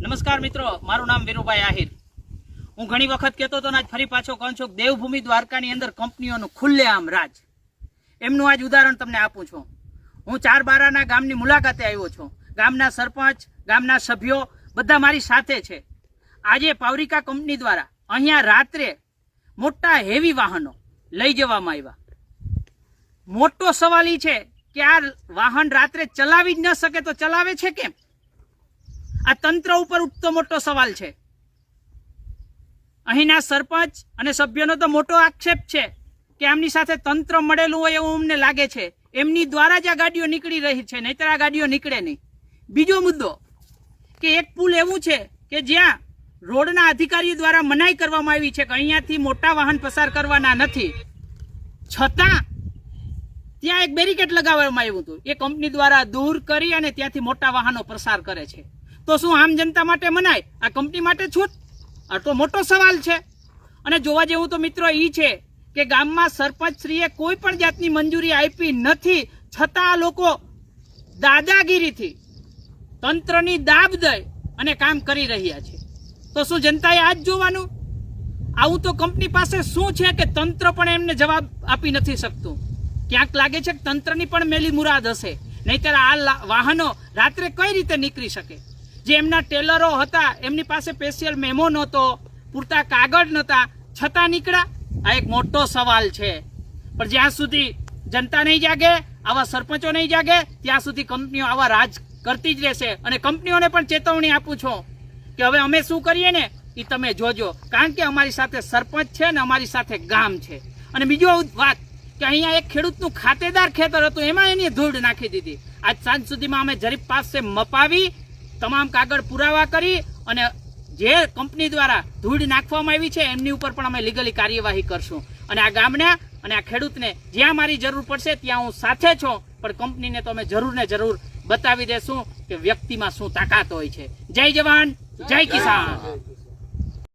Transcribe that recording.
નમસ્કાર મિત્રો, મારું નામ વીરુભાઈ આહિર. હું ઘણી વખત કહેતો હતો ને આજ ફરી પાછો કહું છું, દેવભૂમિ દ્વારકાની અંદર કંપનીઓનું ખુલ્લેઆમ રાજ. એમનું આજ ઉદાહરણ તમને આપું છું. હું ચારબારાના ગામની મુલાકાતે આવ્યો છું. ગામના સરપંચ, ગામના સભ્યો બધા મારી સાથે છે. આજે પાવરિકા કંપની દ્વારા અહીંયા રાત્રે મોટા હેવી વાહનો લઈ જવામાં આવ્યા. મોટો સવાલ એ છે કે આ વાહન રાત્રે ચલાવી જ ન શકે તો ચલાવે છે કેમ? આ તંત્ર ઉપર ઉઠતો મોટો સવાલ છે. અહીંના સરપંચ અને સભ્યોનો તો મોટો આક્ષેપ છે કે આમની સાથે તંત્ર મળેલું હોય એવું અમને લાગે છે. એમની દ્વારા જ આ ગાડીઓ નીકળી રહી છે, નહીતર આ ગાડીઓ નીકળે નહીં. બીજો મુદ્દો કે એક પુલ એવું છે કે જ્યાં રોડના અધિકારીઓ દ્વારા મનાઈ કરવામાં આવી છે કે અહીંયાથી મોટા વાહન પસાર કરવાના નથી, છતાં ત્યાં એક બેરિકેડ લગાવવામાં આવ્યું હતું. એ કંપની દ્વારા દૂર કરી અને ત્યાંથી મોટા વાહનો પસાર કરે છે. તો શું આમ જનતા માટે મનાય, આ કંપની માટે છૂટ? આ તો મોટો સવાલ છે. અને જોવા જેવું તો મિત્રો એ છે કે ગામમાં સરપંચશ્રીએ કોઈ પણ જાતની મંજૂરી આપી નથી, છતાં આ લોકો દાદાગીરીથી તંત્રની દાબ દઈ અને કામ કરી રહ્યા છે. તો શું જનતાએ આ જ જોવાનું? આવું તો કંપની પાસે શું છે કે તંત્ર પણ એમને જવાબ આપી નથી શકતું. ક્યાંક લાગે છે કે તંત્રની પણ મેલી મુરાદ હશે, નહીતર આ વાહનો રાત્રે કઈ રીતે નીકળી શકે? જે એમના ટેલરો હતા એમની પાસે સ્પેશિયલ મેમો નહોતો, પૂરતા કાગળ નહોતા, છતાં નીકળ્યા. આ એક મોટો સવાલ છે. પણ જ્યાં સુધી જનતા નહીં જાગે, આવા સરપંચો નહીં જાગે, ત્યાં સુધી કંપનીઓ આવા રાજ કરતી જ રહેશે. અને કંપનીઓને પણ ચેતવણી આપું છું કે હવે અમે શું કરીએ ને એ તમે જોજો, કારણ કે અમારી સાથે સરપંચ છે ને અમારી સાથે ગામ છે. અને બીજો વાત કે અહીંયા એક ખેડૂતનું ખાતેદાર ખેતર હતું, એમાં એની ધૂળ નાખી દીધી. આજ સાંજ સુધીમાં અમે જરીફ પાસે મપાવી તમામ કાગળ પુરાવા કરી અને જે કંપની દ્વારા ધૂળ નાખવામાં આવી છે એમની ઉપર પણ અમે લીગલી કાર્યવાહી કરશું. અને આ ગામને અને આ ખેડૂતને જ્યાં મારી જરૂર પડશે ત્યાં હું સાથે છું, પણ કંપનીને તો અમે જરૂર ને જરૂર બતાવી દેશું કે વ્યક્તિમાં શું તાકાત હોય છે. જય જવાન, જય કિસાન.